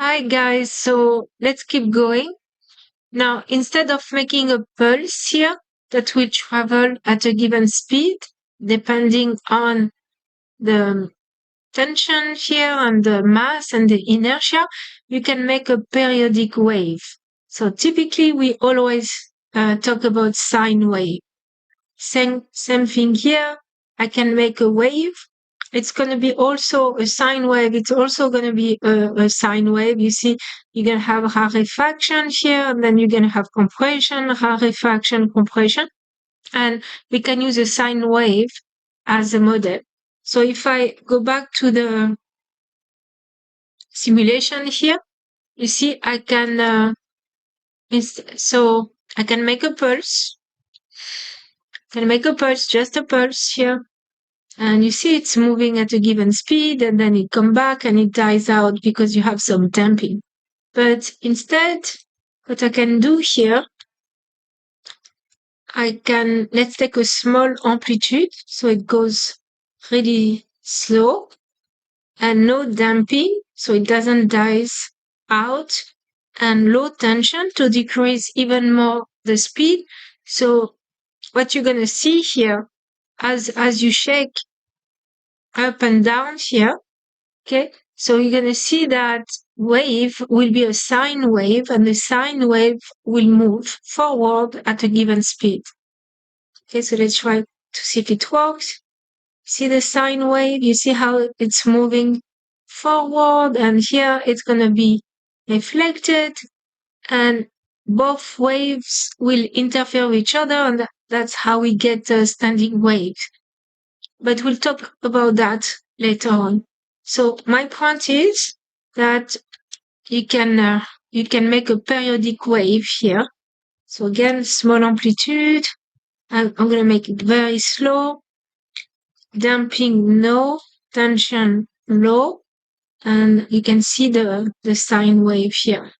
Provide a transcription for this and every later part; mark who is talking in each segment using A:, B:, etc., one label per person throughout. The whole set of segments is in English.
A: Hi guys, so let's keep going. Now, instead of making a pulse here that will travel at a given speed, depending on the tension here and the mass and the inertia, you can make a periodic wave. So typically we always talk about sine wave. Same thing here. I can make a wave. It's going to be also a sine wave. It's also going to be a sine wave. You see, you're going to have rarefaction here, and then you're going to have compression, rarefaction, compression. And we can use a sine wave as a model. So if I go back to the simulation here, you see, I can make a pulse. Just a pulse here. And you see it's moving at a given speed, and then it comes back and it dies out because you have some damping. But instead, what I can do here, let's take a small amplitude, so it goes really slow, and no damping, so it doesn't die out, and low tension to decrease even more the speed. So what you're going to see here, as you shake up and down here, okay, so you're going to see that wave will be a sine wave, and the sine wave will move forward at a given speed. Okay, so let's try to see if it works. See the sine wave? You see how it's moving forward, and here it's going to be reflected, and both waves will interfere with each other, and that's how we get standing waves. But we'll talk about that later on. So my point is that you can make a periodic wave here. So again, small amplitude. I'm going to make it very slow. Damping no, tension low, and you can see the sine wave here.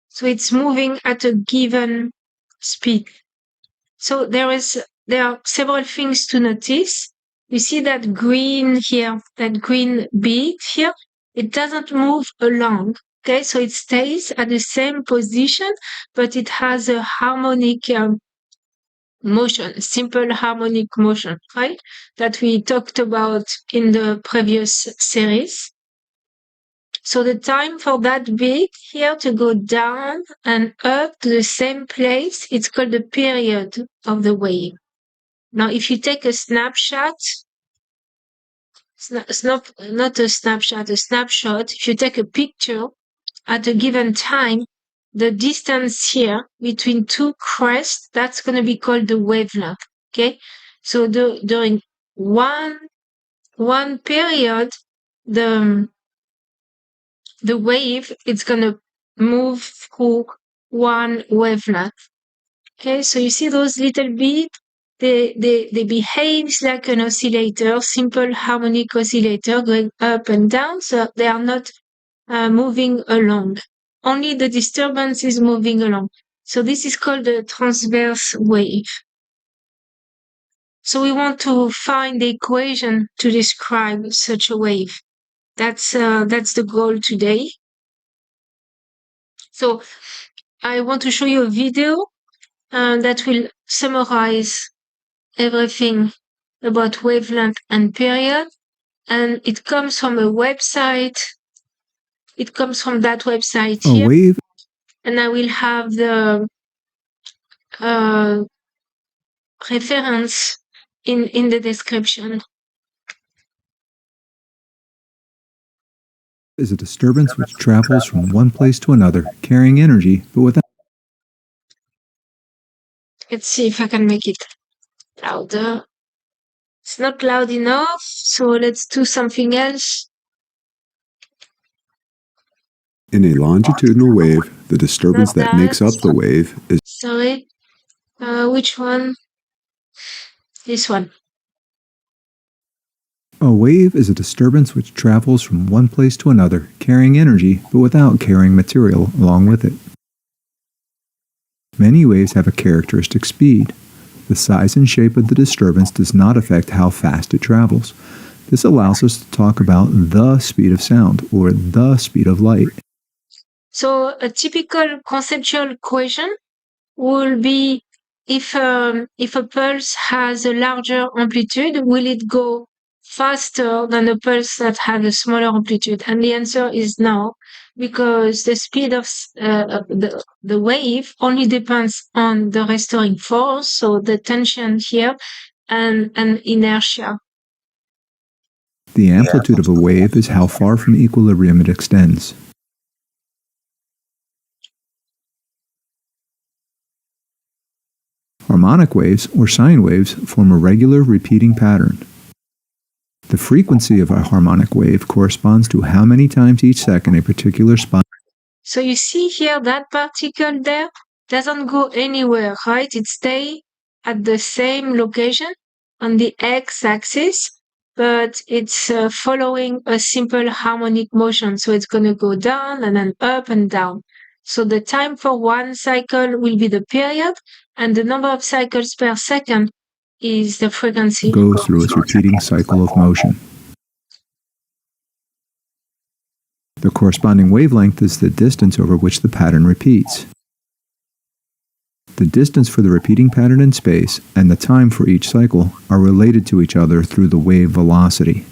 A: So it's moving at a given speed. So there are several things to notice. You see that green here, that green bead here, it doesn't move along. Okay, so it stays at the same position, but it has a harmonic motion, simple harmonic motion, right? That we talked about in the previous series. So the time for that bead here to go down and up to the same place, it's called the period of the wave. Now, if you take a snapshot, it's not a snapshot, if you take a picture at a given time, the distance here between two crests, that's going to be called the wavelength, okay? So during one period, the wave is going to move through one wavelength. Okay, so you see those little beads? They behave like an oscillator, simple harmonic oscillator going up and down, so they are not moving along. Only the disturbance is moving along. So this is called a transverse wave. So we want to find the equation to describe such a wave. That's the goal today. So I want to show you a video that will summarize everything about wavelength and period, and it comes from a website. It comes from that website here.
B: Wave.
A: And I will have the reference in the description.
B: Is a disturbance which travels from one place to another, carrying energy, but without.
A: Let's see if I can make it louder. It's not loud enough, so let's do something else.
C: In a longitudinal wave, the disturbance that makes up the wave is...
A: Sorry. Which one? This one.
B: A wave is a disturbance which travels from one place to another, carrying energy, but without carrying material along with it. Many waves have a characteristic speed. The size and shape of the disturbance does not affect how fast it travels. This allows us to talk about the speed of sound, or the speed of light.
A: So a typical conceptual equation will be if a pulse has a larger amplitude, will it go faster than a pulse that has a smaller amplitude? And the answer is no, because the speed of the wave only depends on the restoring force, so the tension here, and inertia.
B: The amplitude of a wave is how far from equilibrium it extends. Harmonic waves, or sine waves, form a regular repeating pattern. The frequency of a harmonic wave corresponds to how many times each second a particular spot.
A: So you see here that particle there doesn't go anywhere, right? It stays at the same location on the x-axis, but it's following a simple harmonic motion. So it's going to go down and then up and down. So the time for one cycle will be the period, and the number of cycles per second is the frequency.
B: Goes through its repeating cycle of motion. The corresponding wavelength is the distance over which the pattern repeats. The distance for the repeating pattern in space and the time for each cycle are related to each other through the wave velocity.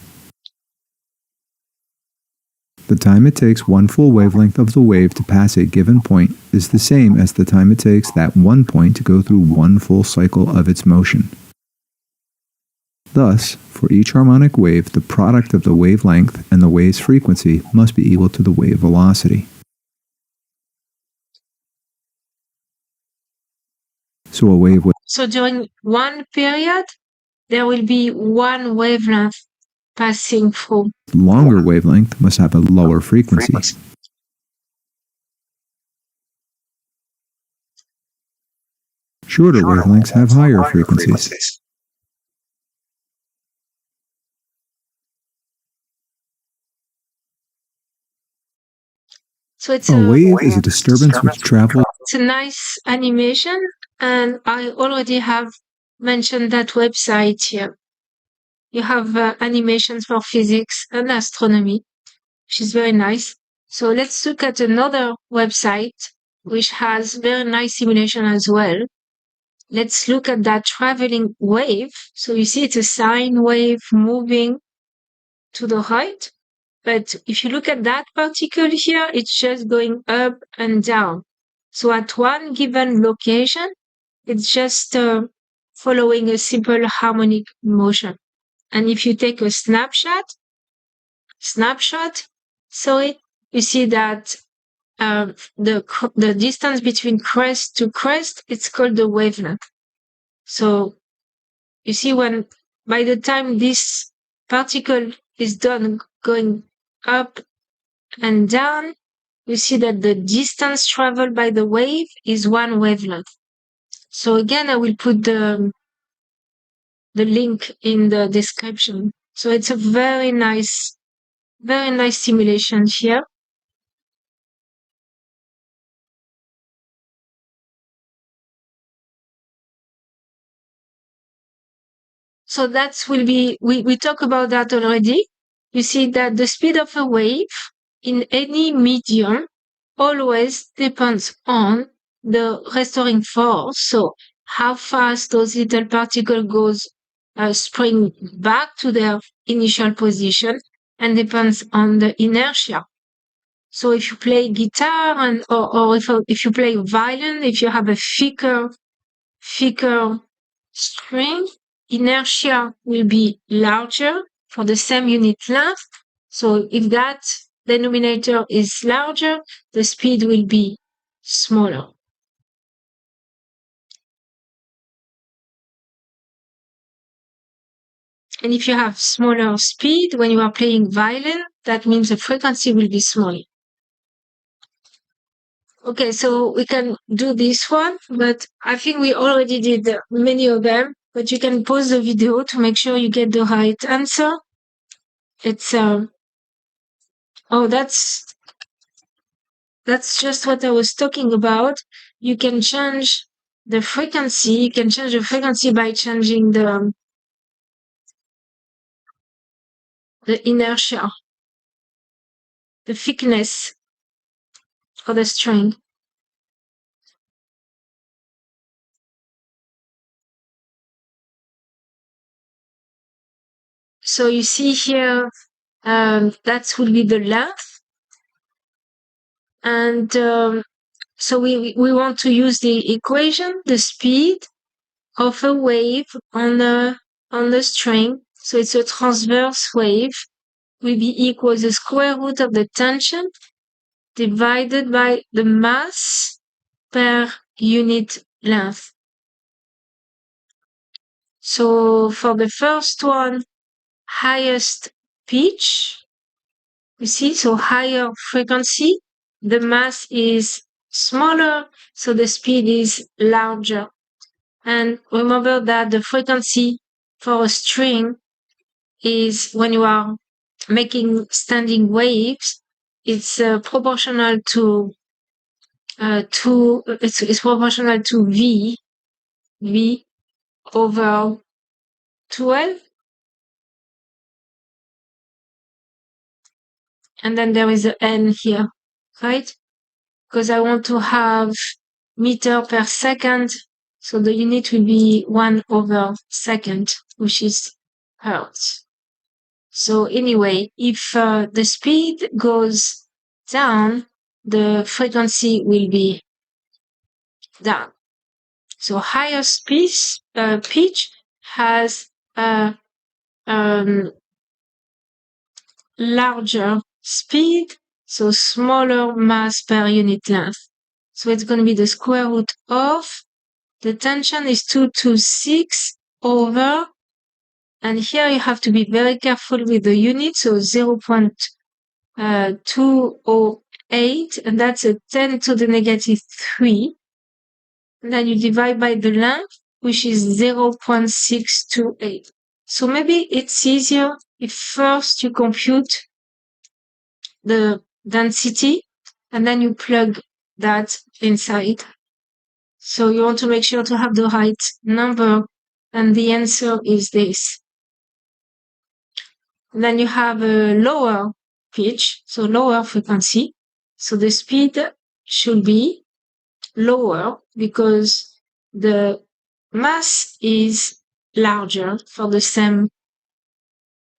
B: The time it takes one full wavelength of the wave to pass a given point is the same as the time it takes that one point to go through one full cycle of its motion. Thus, for each harmonic wave, the product of the wavelength and the wave's frequency must be equal to the wave velocity. So a wave with
A: So during one period, there will be one wavelength passing through.
B: longer wavelength must have a lower frequency. Shorter wavelengths have higher frequencies.
A: So it's
B: A wave is a disturbance which travels.
A: It's a nice animation, and I already have mentioned that website here. You have animations for physics and astronomy, which is very nice. So let's look at another website which has very nice simulation as well. Let's look at that traveling wave. So you see it's a sine wave moving to the right. But if you look at that particle here, it's just going up and down. So at one given location, it's just following a simple harmonic motion. And if you take a snapshot, you see that the distance between crest to crest, it's called the wavelength. So you see when by the time this particle is done going up and down, you see that the distance traveled by the wave is one wavelength. So again, I will put the link in the description. So it's a very nice simulation here. So that will be, we talked about that already. You see that the speed of a wave in any medium always depends on the restoring force. So how fast those little particles goes spring back to their initial position, and depends on the inertia. So if you play guitar or if you play violin, if you have a thicker string, inertia will be larger for the same unit length. So if that denominator is larger, the speed will be smaller. And if you have smaller speed when you are playing violin, that means the frequency will be smaller. Okay, so we can do this one, but I think we already did many of them, but you can pause the video to make sure you get the right answer. It's, oh, that's just what I was talking about. You can change the frequency. You can change the frequency by changing the inertia, the thickness for the string. So you see here, that will be the length. And so we want to use the equation, the speed of a wave on the string. So it's a transverse wave, will be equal to the square root of the tension divided by the mass per unit length. So for the first one, highest pitch, you see, so higher frequency, the mass is smaller, so the speed is larger. And remember that the frequency for a string is, when you are making standing waves, it's proportional to it's proportional to V over 12. And then there is an N here, right? Because I want to have meter per second. So the unit will be 1/second, which is hertz. So anyway, if the speed goes down, the frequency will be down. So higher pitch has a larger speed, so smaller mass per unit length. So it's going to be the square root of, the tension is 226 over, and here you have to be very careful with the unit, so 0.208, and that's a 10 to the negative 3. And then you divide by the length, which is 0.628. So maybe it's easier if first you compute the density and then you plug that inside. So you want to make sure to have the right number, and the answer is this. And then you have a lower pitch, so lower frequency. So the speed should be lower because the mass is larger for the same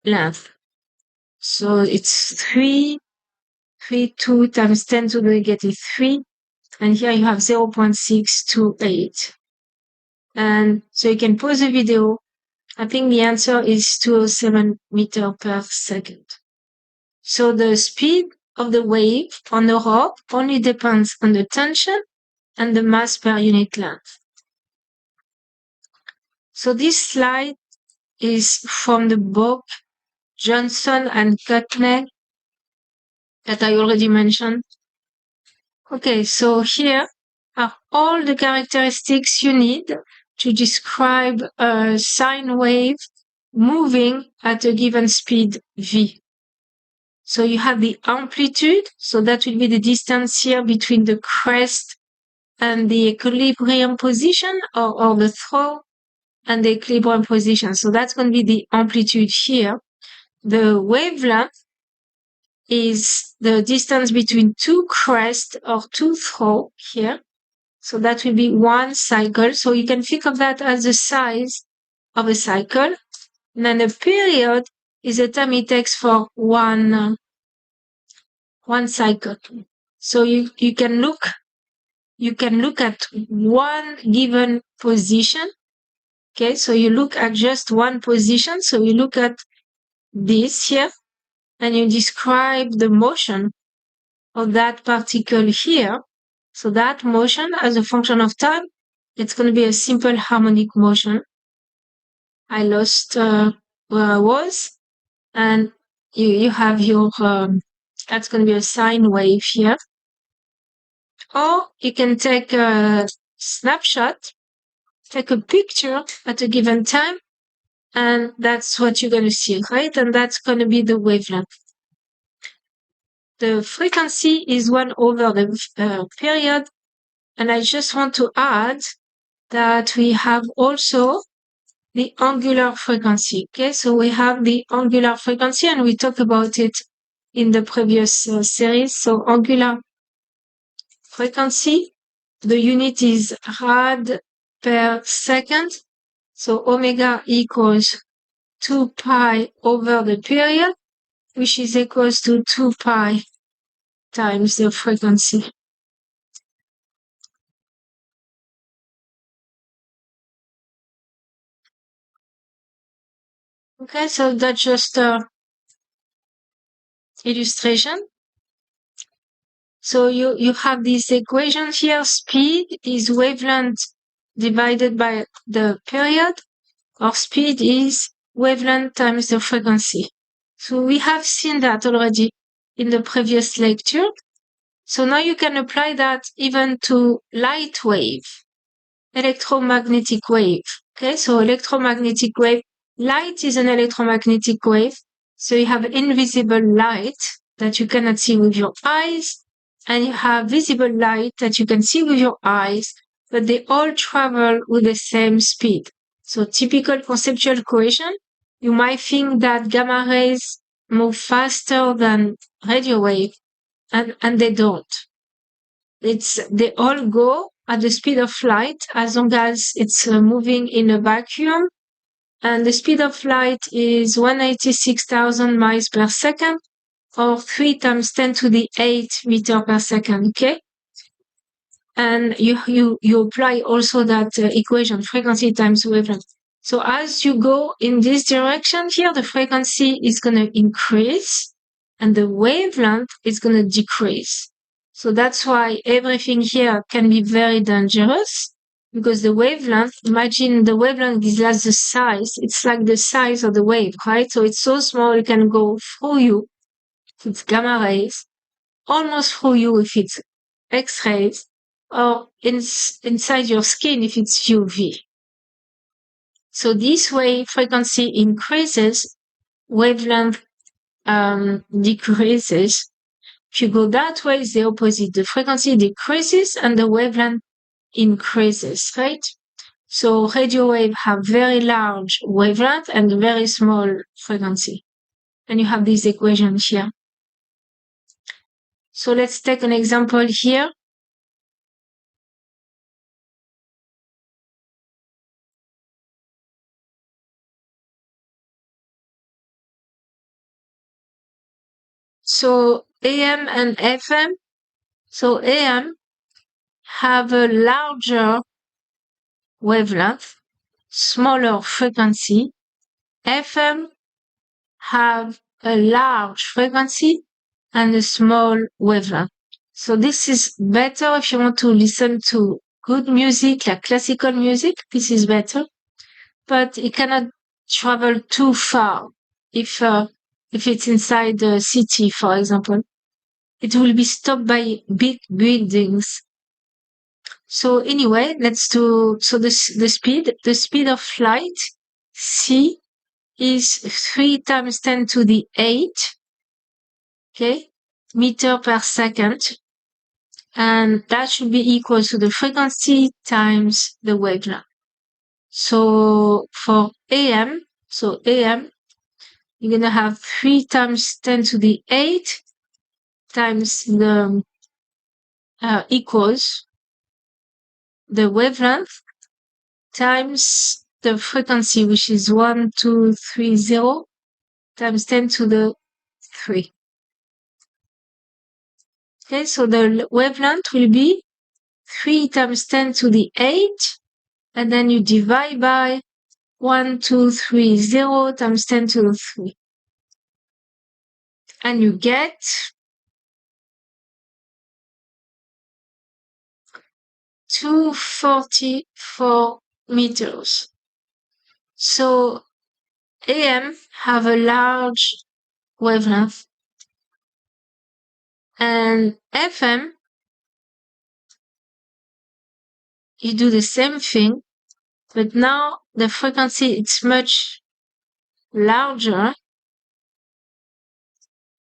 A: length. So it's 2 times 10 to the negative 3. And here you have 0.628. And so you can pause the video. I think the answer is 207 meters per second. So the speed of the wave on the rope only depends on the tension and the mass per unit length. So this slide is from the book Johnson and Kutner that I already mentioned. Okay, so here are all the characteristics you need to describe a sine wave moving at a given speed v. So you have the amplitude, so that will be the distance here between the crest and the equilibrium position, or the throw and the equilibrium position. So that's going to be the amplitude here. The wavelength is the distance between two crests or two throw here. So that will be one cycle. So you can think of that as the size of a cycle. And then the period is the time it takes for one cycle. So you can look at one given position. Okay, so you look at just one position. So you look at this here and you describe the motion of that particle here. So that motion as a function of time, it's going to be a simple harmonic motion. I lost where I was, and you have your, that's going to be a sine wave here. Or you can take a snapshot, take a picture at a given time, and that's what you're going to see, right? And that's going to be the wavelength. The frequency is 1 over the period. And I just want to add that we have also the angular frequency. Okay, so we have the angular frequency, and we talked about it in the previous series. So angular frequency. The unit is rad per second. So omega equals 2 pi over the period, which is equals to 2 pi times the frequency. Okay, so that's just a illustration. So you have this equation here. Speed is wavelength divided by the period, or speed is wavelength times the frequency. So we have seen that already in the previous lecture. So now you can apply that even to light wave, electromagnetic wave. Okay, so electromagnetic wave, light is an electromagnetic wave. So you have invisible light that you cannot see with your eyes, and you have visible light that you can see with your eyes, but they all travel with the same speed. So typical conceptual equation, you might think that gamma rays move faster than radio wave, and they don't. They all go at the speed of light as long as it's moving in a vacuum. And the speed of light is 186,000 miles per second, or 3 times 10 to the 8 meter per second, okay? And you apply also that equation, frequency times wavelength. So as you go in this direction here, the frequency is going to increase and the wavelength is going to decrease. So that's why everything here can be very dangerous, because the wavelength, imagine the wavelength is like the size, it's like the size of the wave, right? So it's so small it can go through you if it's gamma rays, almost through you if it's X-rays, or inside your skin if it's UV. So this way frequency increases, wavelength decreases. If you go that way, it's the opposite. The frequency decreases and the wavelength increases, right? So radio wave have very large wavelength and very small frequency. And you have this equation here. So let's take an example here. So AM and FM. So AM have a larger wavelength, smaller frequency. FM have a large frequency and a small wavelength. So this is better if you want to listen to good music, like classical music. This is better, but it cannot travel too far. If it's inside the city, for example, it will be stopped by big buildings. So anyway, let's do, so the speed of light, c, is 3 times 10 to the 8, okay, meter per second. And that should be equal to the frequency times the wavelength. So for AM, you're going to have 3 times 10 to the 8 times the equals the wavelength times the frequency, which is 1230 times 10 to the 3. Okay, so the wavelength will be 3 times 10 to the 8, and then you divide by 1230 times 10 to the 3. And you get 244 meters. So AM have a large wavelength, and FM, you do the same thing, but now the frequency it's much larger,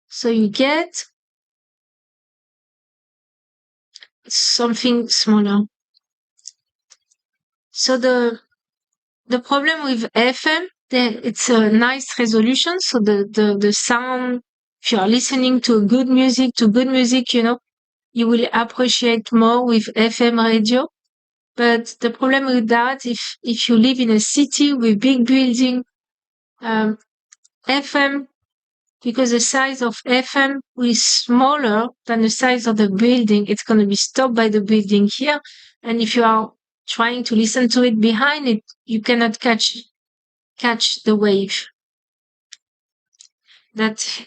A: so you get something smaller. So the problem with FM, it's a nice resolution, so the sound, if you are listening to good music, you know, you will appreciate more with FM radio. But the problem with that, if you live in a city with big building, FM, because the size of FM is smaller than the size of the building, it's going to be stopped by the building here. And if you are trying to listen to it behind it, you cannot catch the wave. That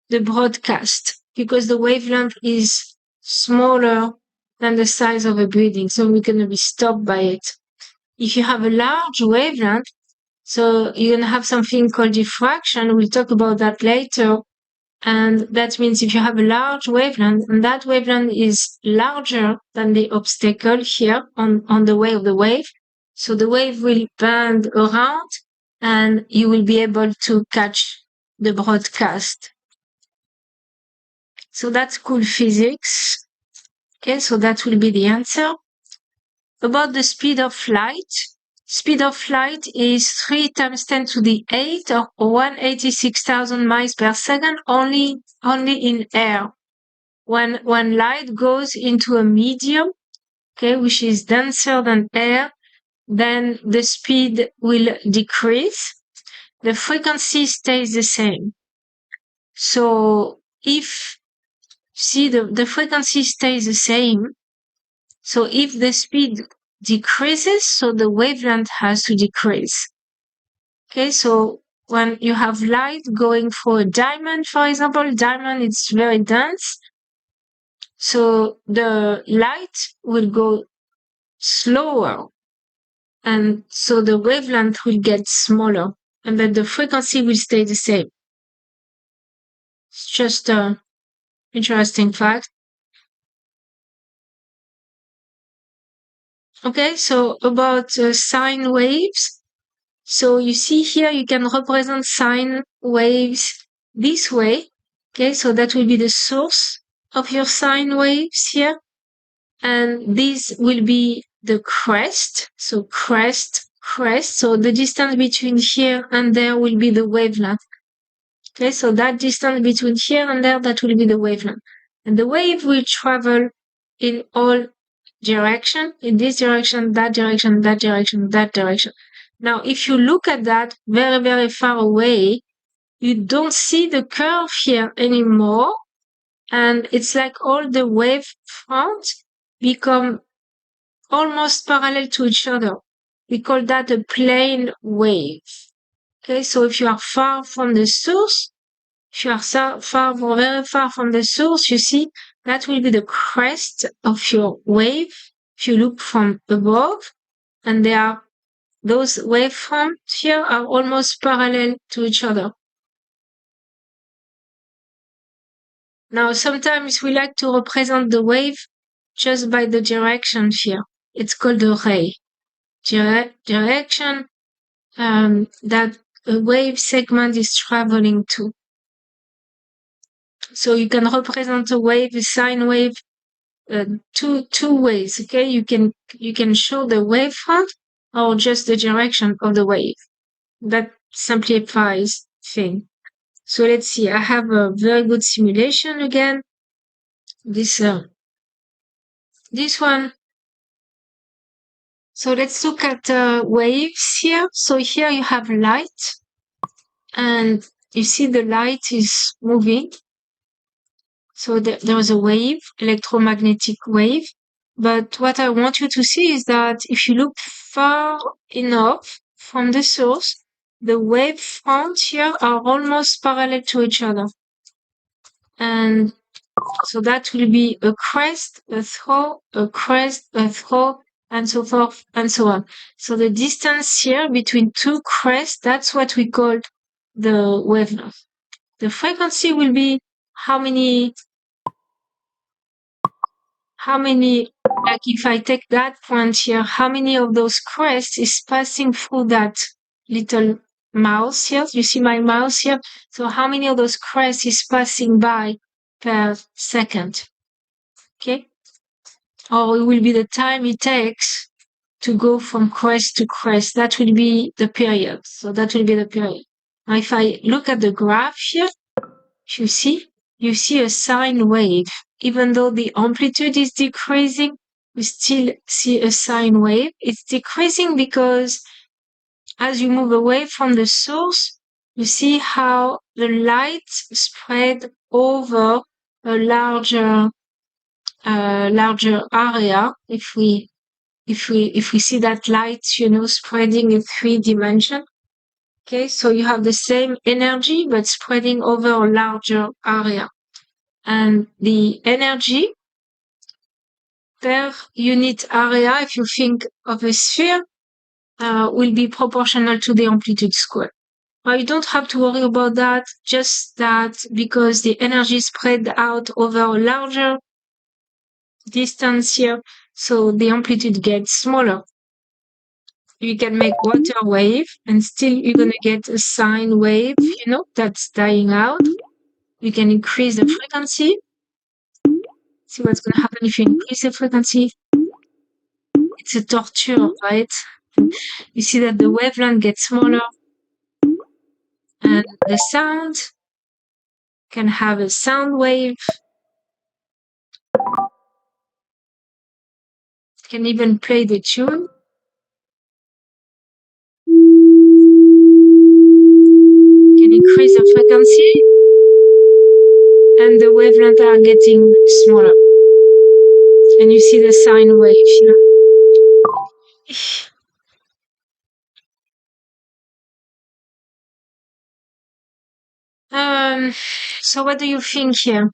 A: the broadcast, because the wavelength is smaller than the size of a building, so we're going to be stopped by it. If you have a large wavelength, so you're going to have something called diffraction. We'll talk about that later. And that means if you have a large wavelength, and that wavelength is larger than the obstacle here on the way of the wave, so the wave will bend around and you will be able to catch the broadcast. So that's cool physics. Okay, so that will be the answer. About the speed of light. Speed of light is 3 times 10 to the 8 or 186,000 miles per second only in air. When light goes into a medium, okay, which is denser than air, then the speed will decrease. The frequency stays the same. So if the frequency stays the same, so if the speed decreases, so the wavelength has to decrease. Okay, so when you have light going through a diamond, for example, diamond is very dense, so the light will go slower, and so the wavelength will get smaller, and then the frequency will stay the same. It's just an interesting fact. Okay, so about sine waves. So you see here, you can represent sine waves this way. Okay, so that will be the source of your sine waves here. And this will be the crest. So crest. So the distance between here and there will be the wavelength. Okay, so that distance between here and there, that will be the wavelength. And the wave will travel in all direction, in this direction, that direction, that direction, that direction. Now, if you look at that very, very far away, you don't see the curve here anymore. And it's like all the wave fronts become almost parallel to each other. We call that a plane wave. Okay, so if you are far from the source, if you are very far from the source, you see, that will be the crest of your wave. If you look from above, and those wavefronts here are almost parallel to each other. Now, sometimes we like to represent the wave just by the direction here. It's called a ray. Direction that a wave segment is traveling to. So you can represent a wave, a sine wave, two ways. Okay, you can show the wavefront or just the direction of the wave. That simplifies things. So let's see. I have a very good simulation again. This one. So let's look at waves here. So here you have light, and you see the light is moving. So there is a wave, electromagnetic wave. But what I want you to see is that if you look far enough from the source, the wave fronts here are almost parallel to each other. And so that will be a crest, a throw, a crest, a throw, and so forth and so on. So the distance here between two crests, that's what we call the wavelength. The frequency will be how many, like if I take that point here, how many of those crests is passing through that little mouse here? You see my mouse here? So how many of those crests is passing by per second? Okay? Or it will be the time it takes to go from crest to crest. That will be the period. So that will be the period. Now if I look at the graph here, you see a sine wave even though the amplitude is decreasing, we still see a sine wave. It's decreasing because as you move away from the source, you see how the light spread over a larger area. If we see that light, spreading in 3 dimensions. Okay, so you have the same energy, but spreading over a larger area. And the energy per unit area, if you think of a sphere, will be proportional to the amplitude square. Now, you don't have to worry about that, just that because the energy spread out over a larger distance here, so the amplitude gets smaller. You can make water wave, and still you're going to get a sine wave, that's dying out. You can increase the frequency. See what's going to happen if you increase the frequency. It's a torture, right? You see that the wavelength gets smaller, and the sound can have a sound wave. It can even play the tune. You can increase the frequency, and the wavelengths are getting smaller. And you see the sine wave here. So what do you think here?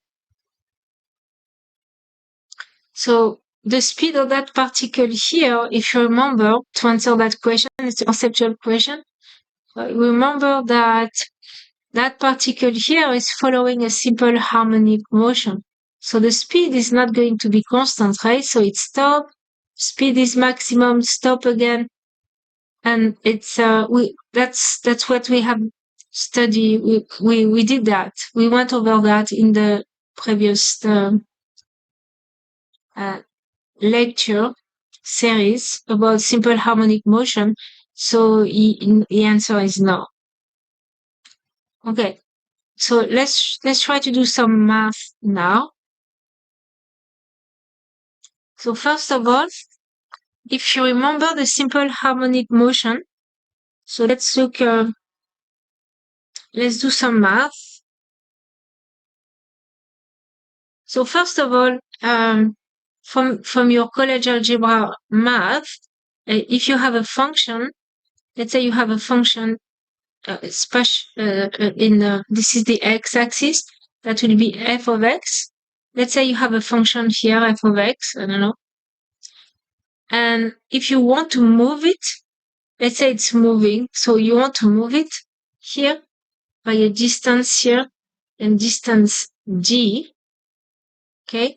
A: So the speed of that particle here, if you remember, to answer that question, it's a conceptual question. Remember that particle here is following a simple harmonic motion. So the speed is not going to be constant, right? So it stops, speed is maximum, stop again. And it's that's what we have studied. We did that. We went over that in the previous lecture series about simple harmonic motion. So the answer is no. Okay, so let's try to do some math now. So first of all, if you remember the simple harmonic motion, so let's look. Let's do some math. So first of all, from your college algebra math, if you have a function, let's say you have a function this is the x-axis, that will be f of x. Let's say you have a function here, f of x, I don't know. And if you want to move it, let's say it's moving, so you want to move it here by a distance here and distance d, okay?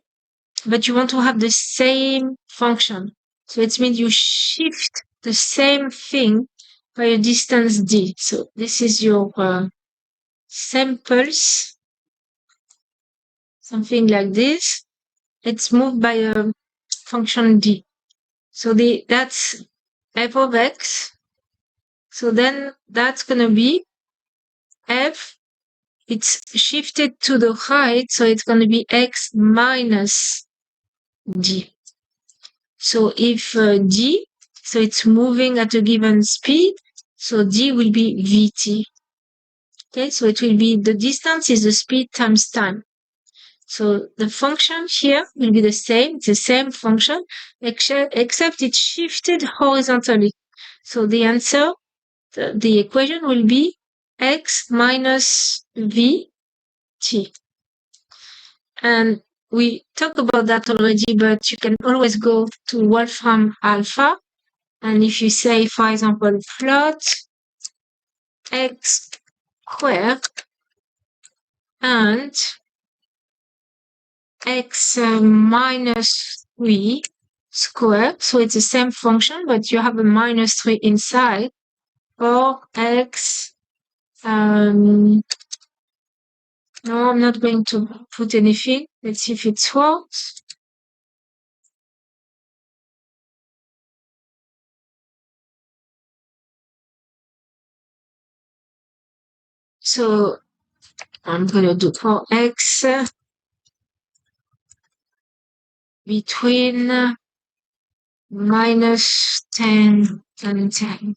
A: But you want to have the same function. So it means you shift the same thing by a distance d. So this is your samples, something like this. It's moved by a function d. So that's f of x. So then that's going to be f. It's shifted to the right, so it's going to be x minus d. So if d, so it's moving at a given speed, so d will be vt. Okay, so it will be, the distance is the speed times time. So the function here will be the same, it's the same function, except it's shifted horizontally. So the answer, the equation will be x minus vt. And we talked about that already, but you can always go to Wolfram alpha. And if you say, for example, plot x squared and x minus 3 squared, so it's the same function, but you have a minus 3 inside, or x, no, I'm not going to put anything. Let's see if it works. So I'm going to do for x between minus 10 and 10.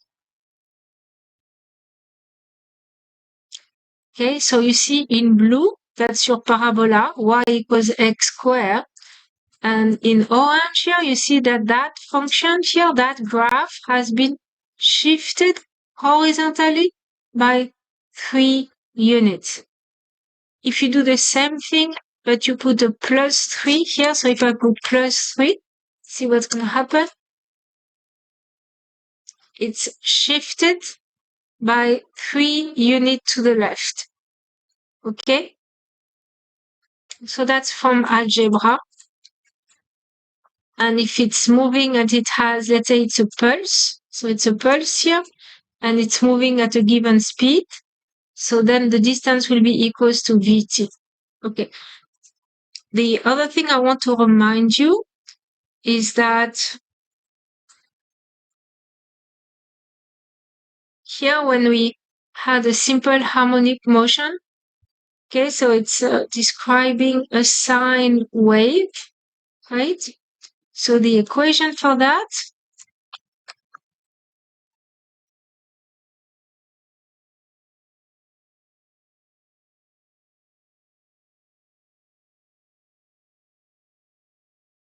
A: Okay, so you see in blue, that's your parabola, y equals x squared. And in orange here, you see that that function here, that graph has been shifted horizontally by 3 units. If you do the same thing, but you put a plus 3 here, so if I put plus 3, see what's going to happen? It's shifted by 3 units to the left. Okay? So that's from algebra. And if it's moving and it has, let's say it's a pulse, so it's a pulse here, and it's moving at a given speed, so then the distance will be equals to vt. Okay. The other thing I want to remind you is that here when we had a simple harmonic motion, okay, so it's describing a sine wave, right? So the equation for that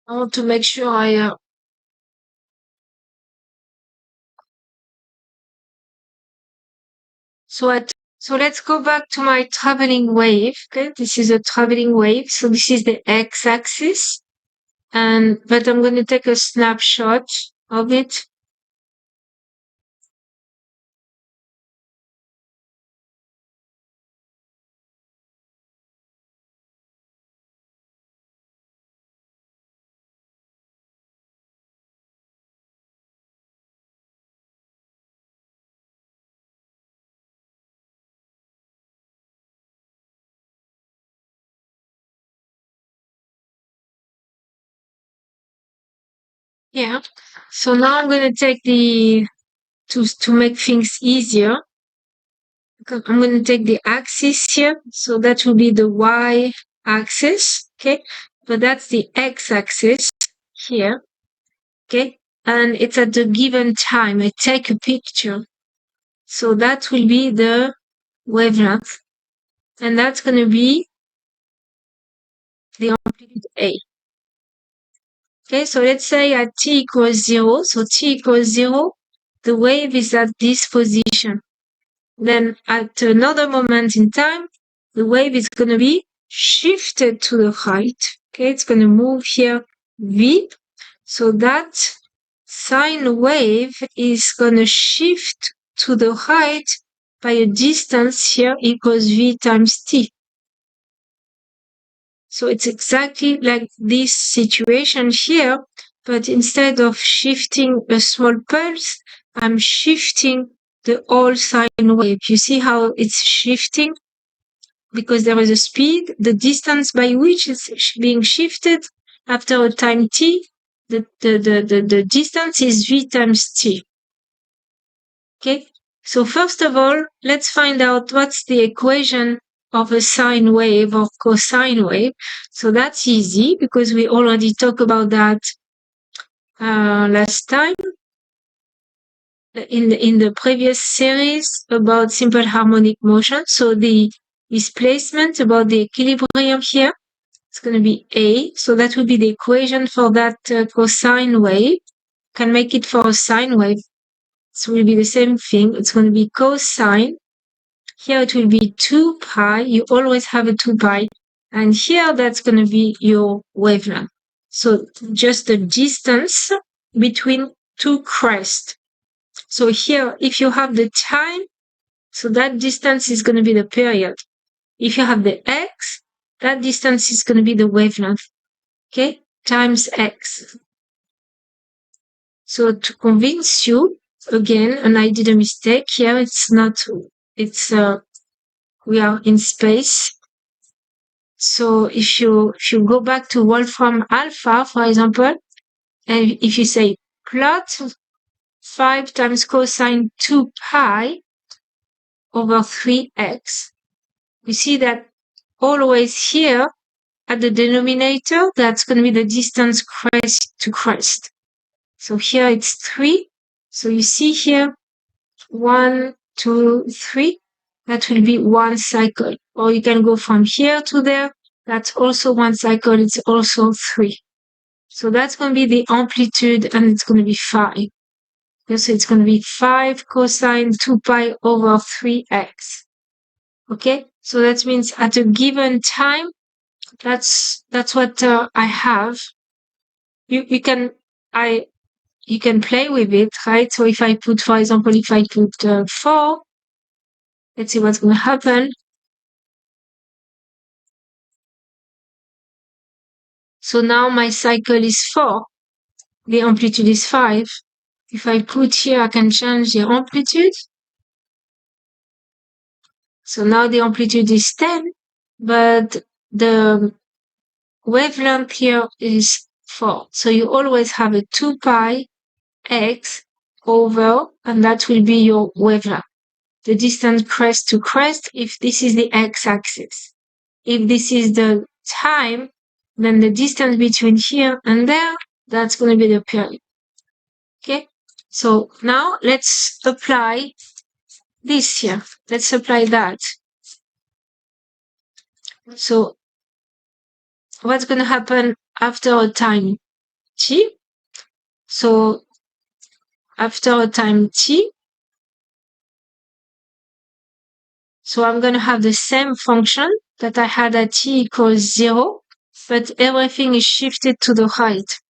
A: I want to make sure I so let's go back to my traveling wave. Okay, this is a traveling wave. So this is the x-axis, but I'm going to take a snapshot of it. Yeah. So now I'm going to take to make things easier, I'm going to take the axis here. So that will be the y axis. Okay. But that's the x axis here. Okay. And it's at the given time. I take a picture. So that will be the wavelength. And that's going to be the amplitude A. Okay, so let's say at t equals 0. So t equals 0, the wave is at this position. Then at another moment in time, the wave is going to be shifted to the right. Okay, it's going to move here v. So that sine wave is going to shift to the right by a distance here equals v times t. So it's exactly like this situation here, but instead of shifting a small pulse, I'm shifting the whole sine wave. You see how it's shifting? Because there is a speed, the distance by which it's being shifted after a time t, the distance is v times t. Okay? So first of all, let's find out what's the equation of a sine wave or cosine wave. So that's easy because we already talked about that last time in the previous series about simple harmonic motion. So the displacement about the equilibrium here, it's going to be A. So that will be the equation for that cosine wave. Can make it for a sine wave. It will be the same thing. It's going to be cosine. Here it will be 2 pi. You always have a 2 pi. And here that's going to be your wavelength. So just the distance between two crests. So here, if you have the time, so that distance is going to be the period. If you have the x, that distance is going to be the wavelength. Okay? Times x. So to convince you, again, and I did a mistake here, we are in space. So if you go back to Wolfram alpha, for example, and if you say plot 5 times cosine 2 pi over 3x, you see that always here, at the denominator, that's going to be the distance crest to crest. So here it's 3. So you see here, 1, 2, 3. That will be one cycle. Or you can go from here to there. That's also one cycle. It's also 3. So that's going to be the amplitude, and it's going to be 5. So it's going to be 5 cosine 2 pi over 3x. Okay? So that means at a given time, that's what I have. You can play with it, right? So if I put, for example, if I put 4, let's see what's going to happen. So now my cycle is 4. The amplitude is 5. If I put here, I can change the amplitude. So now the amplitude is 10, but the wavelength here is 4. So you always have a 2 pi x over, and that will be your wavelength. The distance crest to crest, if this is the x-axis. If this is the time, then the distance between here and there, that's going to be the period. Okay? So now let's apply this here. Let's apply that. So what's going to happen after a time t? So after a time t, so I'm going to have the same function that I had at t equals 0, but everything is shifted to the right.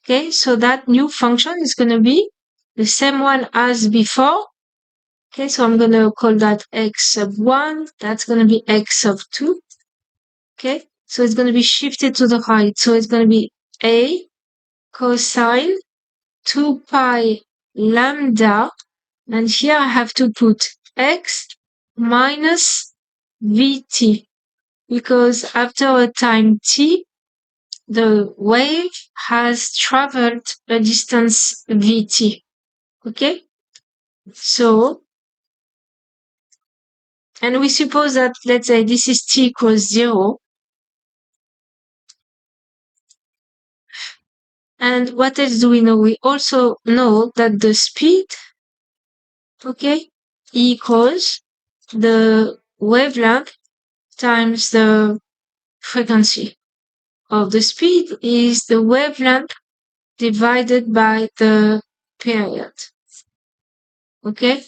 A: Okay, so that new function is going to be the same one as before. Okay, so I'm going to call that x sub 1. That's going to be x sub 2. Okay, so it's going to be shifted to the right. So it's going to be a cosine 2 pi lambda. And here I have to put x minus vt. Because after a time t, the wave has traveled a distance vt. Okay? So, and we suppose that, let's say this is t equals 0. And what else do we know? We also know that the speed, okay, equals the wavelength times the frequency. Of the speed is the wavelength divided by the period. Okay?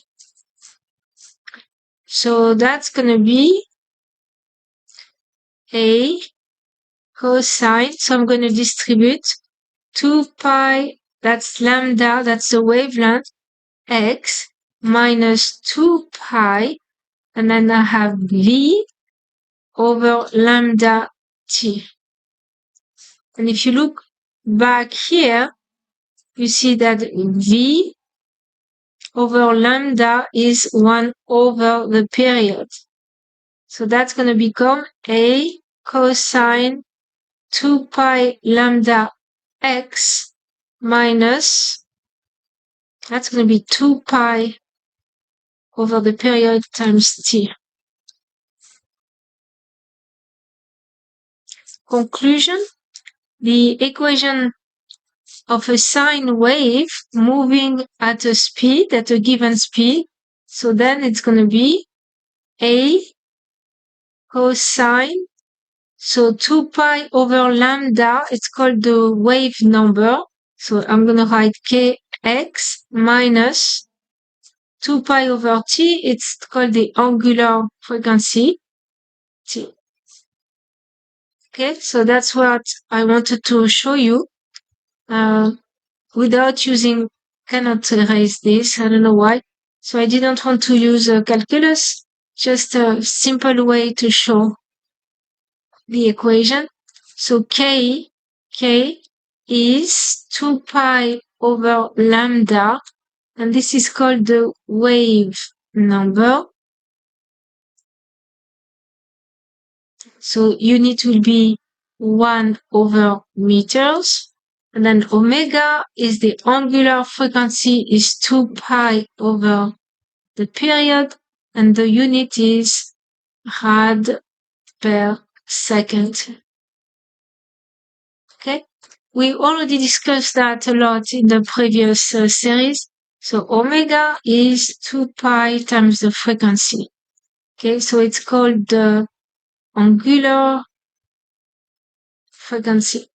A: So that's going to be a cosine. So I'm going to distribute 2 pi, that's lambda, that's the wavelength, x minus 2 pi, and then I have v over lambda t. And if you look back here, you see that v over lambda is 1 over the period. So that's going to become a cosine 2 pi lambda x minus, that's going to be 2 pi over the period times t. Conclusion, the equation of a sine wave moving at a speed, at a given speed, so then it's going to be a cosine, so 2 pi over lambda, it's called the wave number. So I'm going to write kx minus 2 pi over t, it's called the angular frequency, t. Okay, so that's what I wanted to show you. Without using, cannot erase this, I don't know why. So I didn't want to use calculus, just a simple way to show the equation. So k is 2 pi over lambda, and this is called the wave number. So unit will be 1 over meters. And then omega is the angular frequency is 2 pi over the period. And the unit is rad per second. we already discussed that a lot in the previous series. So omega is 2 pi times the frequency. Okay, so it's called the angular frequency.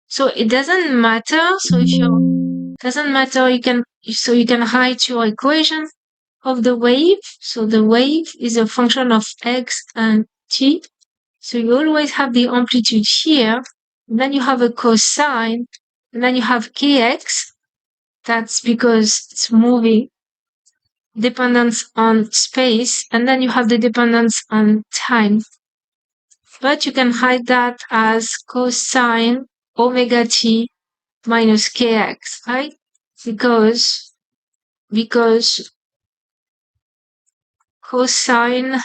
A: So it doesn't matter. So if you doesn't matter, you can write your equation of the wave. So the wave is a function of x and t. So you always have the amplitude here, and then you have a cosine, and then you have kx. That's because it's moving, dependence on space, and then you have the dependence on time. But you can write that as cosine omega t minus kx, right? Because cosine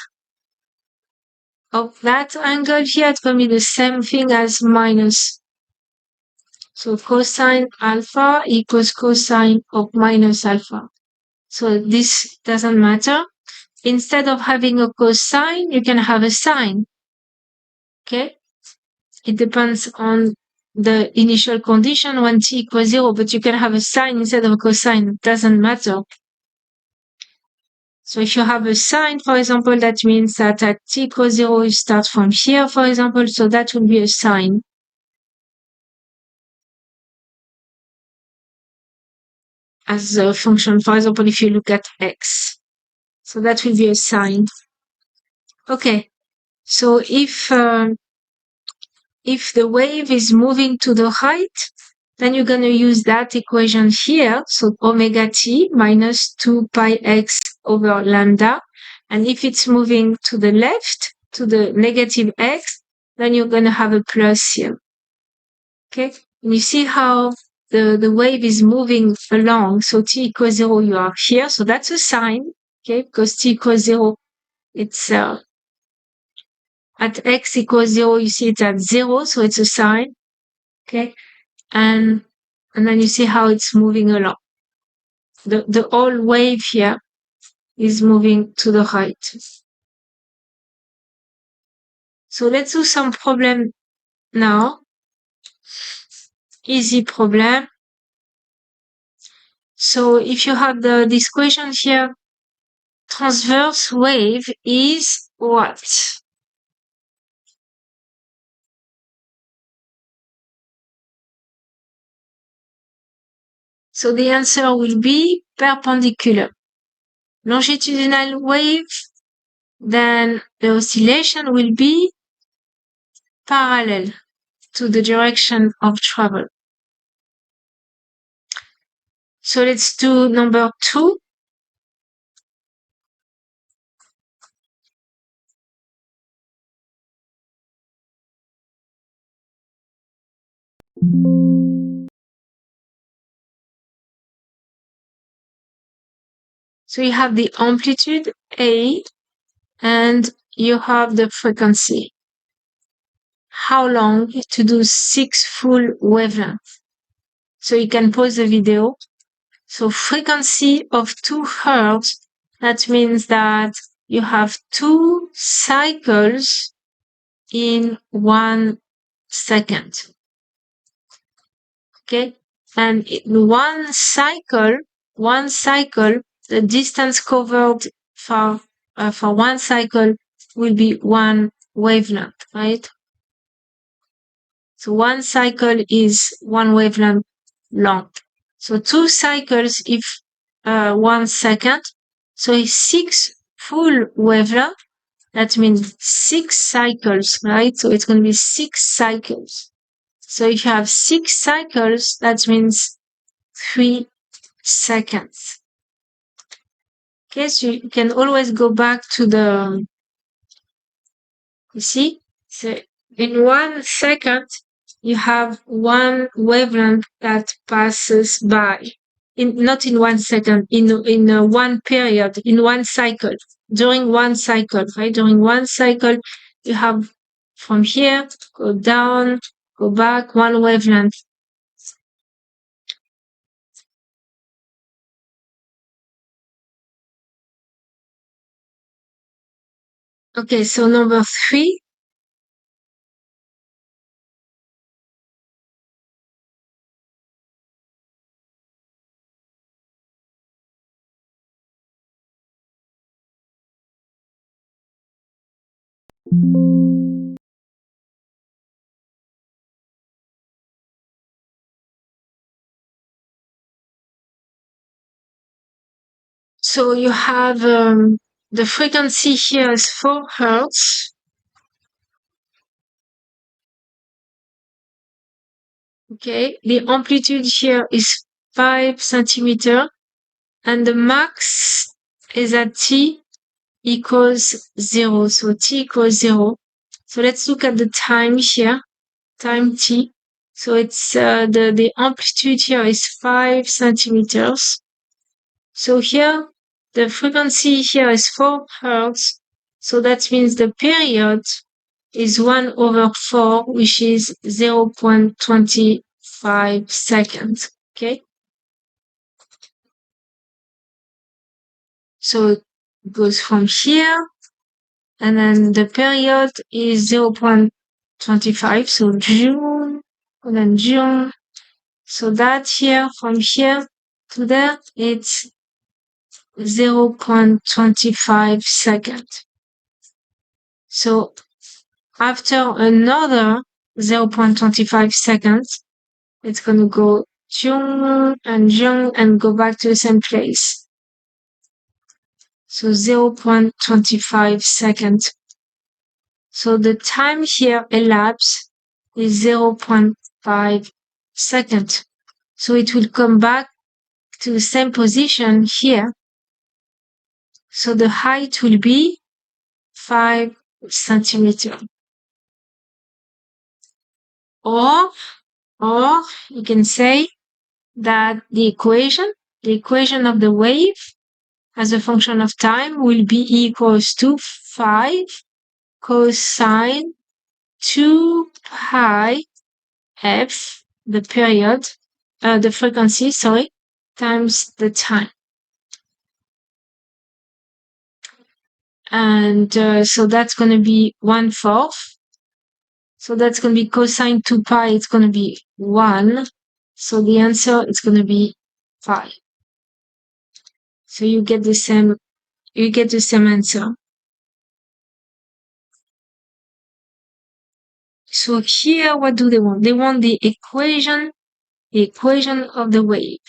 A: of that angle here, it's going to be the same thing as minus. So cosine alpha equals cosine of minus alpha. So this doesn't matter. Instead of having a cosine, you can have a sine. Okay? It depends on the initial condition when t equals 0, but you can have a sine instead of a cosine. It doesn't matter. So if you have a sine, for example, that means that at t equals 0, you start from here, for example, so that will be a sine. As a function, for example, if you look at x. So that will be a sine. Okay. So if the wave is moving to the right, then you're going to use that equation here. So omega t minus 2 pi x over lambda. And if it's moving to the left, to the negative x, then you're going to have a plus here. Okay? And you see how the wave is moving along. So t equals 0, you are here. So that's a sine. Okay? Because t equals 0, it's at x equals 0, you see it's at 0, so it's a sine. Okay? And then you see how it's moving along. The whole wave here is moving to the right. So let's do some problem now. Easy problem. So if you have this equation here, transverse wave is what? So the answer will be perpendicular. Longitudinal wave, then the oscillation will be parallel to the direction of travel. So let's do number 2. So you have the amplitude A and you have the frequency. How long to do 6 full wavelengths? So you can pause the video. So frequency of 2 hertz, that means that you have 2 cycles in 1 second. Okay? And in one cycle, the distance covered for 1 cycle will be 1 wavelength, right? So 1 cycle is 1 wavelength long. So 2 cycles if 1 second. So 6 full wavelength. That means 6 cycles, right? So it's going to be 6 cycles. So if you have 6 cycles, that means 3 seconds. Okay, so you can always go back to you see? So in 1 second, you have 1 wavelength that passes by. Not in 1 second, in 1 period, in 1 cycle. During 1 cycle, right? During 1 cycle, you have from here, go down, go back, 1 wavelength. Okay, so number 3, So you have the frequency here is 4 hertz. Okay, the amplitude here is 5 centimeter, and the max is at t equals 0. So t equals 0. So let's look at the time here, time t. So it's the amplitude here is 5 centimeters. So here the frequency here is 4 hertz. So that means the period is 1/4, which is 0.25 seconds. Okay. So it goes from here, and then the period is 0.25. So June, and then June. So that here, from here to there, it's 0.25 seconds. So after another 0.25 seconds, it's going to go Jung and go back to the same place. So 0.25 seconds. So the time here elapsed is 0.5 seconds. So it will come back to the same position here. So the height will be 5 centimeters. Or you can say that the equation of the wave as a function of time will be equals to 5 cosine 2 pi f, the period, the frequency, times the time. And so that's going to be 1/4. So that's going to be cosine 2 pi, it's going to be 1. So the answer is going to be 5. So you get the same answer. So here, what do they want? They want the equation of the wave.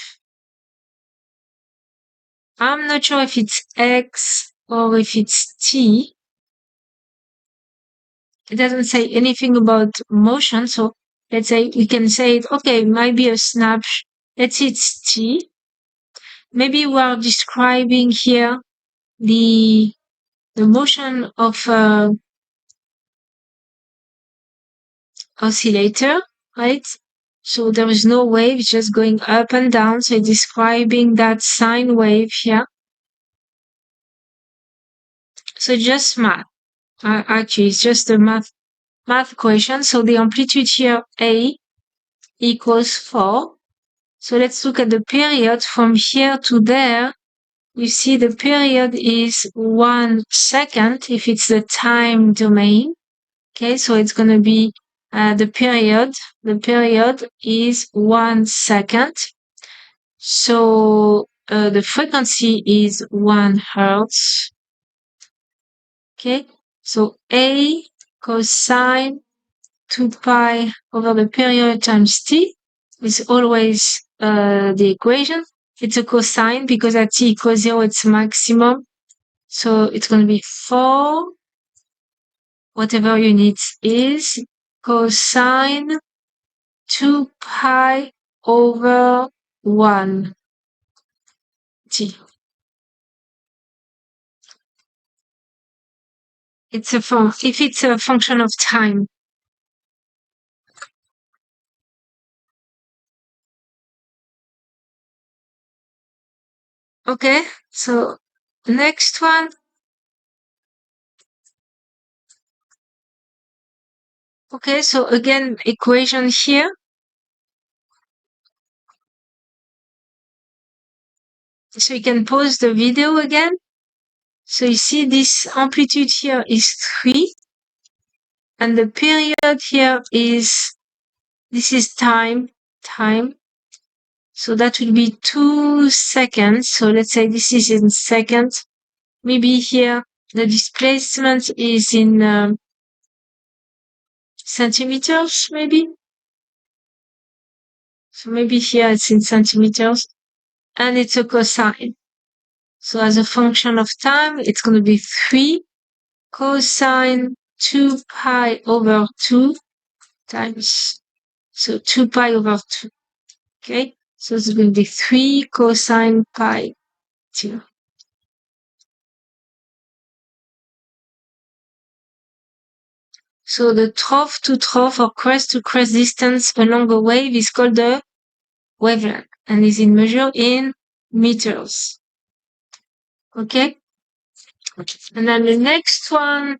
A: I'm not sure if it's x or if it's t. It doesn't say anything about motion, so let's say we can say, okay, it might be a snapshot. Let's say it's t. Maybe we are describing here the motion of oscillator, right? So there is no wave, it's just going up and down. So describing that sine wave here. So just math. Actually, it's just a math equation. So the amplitude here, A, equals 4. So let's look at the period from here to there. You see the period is 1 second if it's the time domain. Okay, so it's going to be the period is 1 second. So the frequency is 1 hertz. Okay, so A cosine 2 pi over the period times t is always the equation. It's a cosine because at t equals 0, it's maximum. So it's going to be 4, whatever units is, cosine 2 pi over 1 t. If it's a function of time. Okay, so next one. Okay, so again, equation here. So you can pause the video again. So you see this amplitude here is 3. And the period here this is time. So that will be 2 seconds. So let's say this is in seconds. Maybe here the displacement is in centimeters, maybe. So maybe here it's in centimeters, and it's a cosine. So as a function of time, it's going to be 3 cosine 2 pi over 2 times, so 2 pi over 2. Okay, so it's going to be 3 cosine pi 2. So the trough to trough or crest to crest distance along a wave is called the wavelength and is measured in meters. Okay? And then the next one,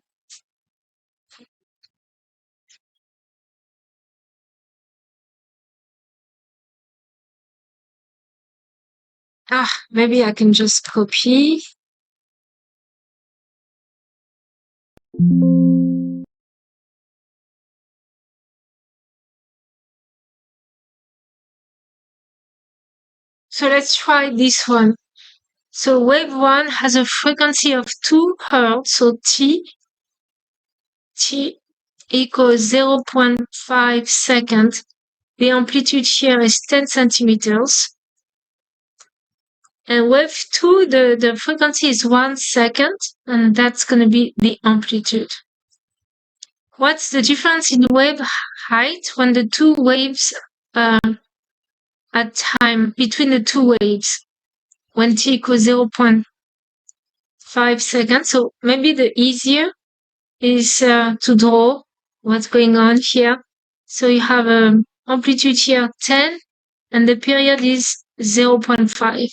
A: maybe I can just copy. So let's try this one. So wave 1 has a frequency of 2 Hertz, so T equals 0.5 seconds. The amplitude here is 10 centimeters. And wave 2, the frequency is 1 second, and that's going to be the amplitude. What's the difference in wave height when the two waves at time between the two waves when t equals 0.5 seconds? So maybe the easier is to draw what's going on here. So you have an amplitude here 10, and the period is 0.5.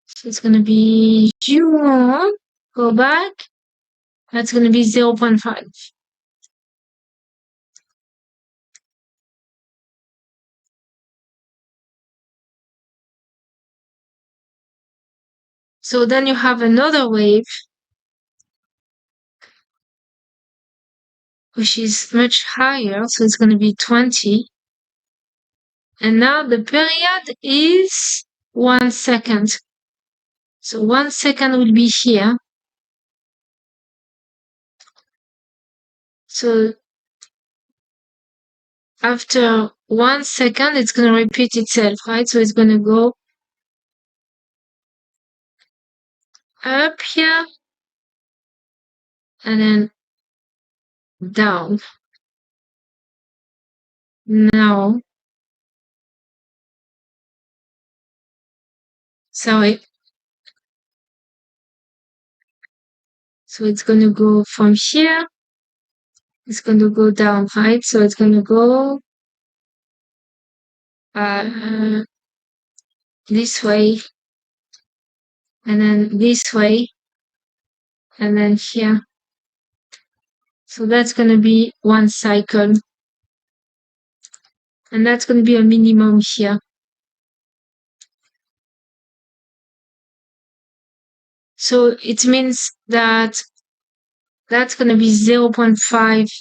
A: So it's going to be go back. That's going to be 0.5. So then you have another wave, which is much higher. So it's going to be 20. And now the period is 1 second. So 1 second will be here. So after 1 second, it's going to repeat itself, right? So it's going to go up here and then down. No. Sorry. So it's going to go from here. It's going to go down, right? So it's going to go this way, and then this way, and then here. So that's going to be 1 cycle. And that's going to be a minimum here. So it means that that's going to be 0.5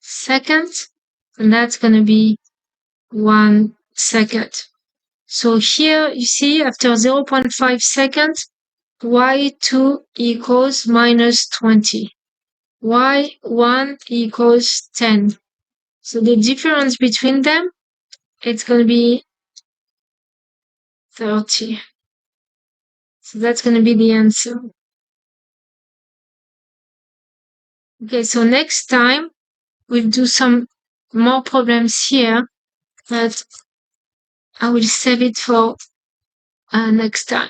A: seconds, and that's going to be 1 second. So here you see after 0.5 seconds, y2 equals minus 20. y1 equals 10. So the difference between them, it's going to be 30. So that's going to be the answer. Okay, so next time we'll do some more problems here, but I will save it for next time.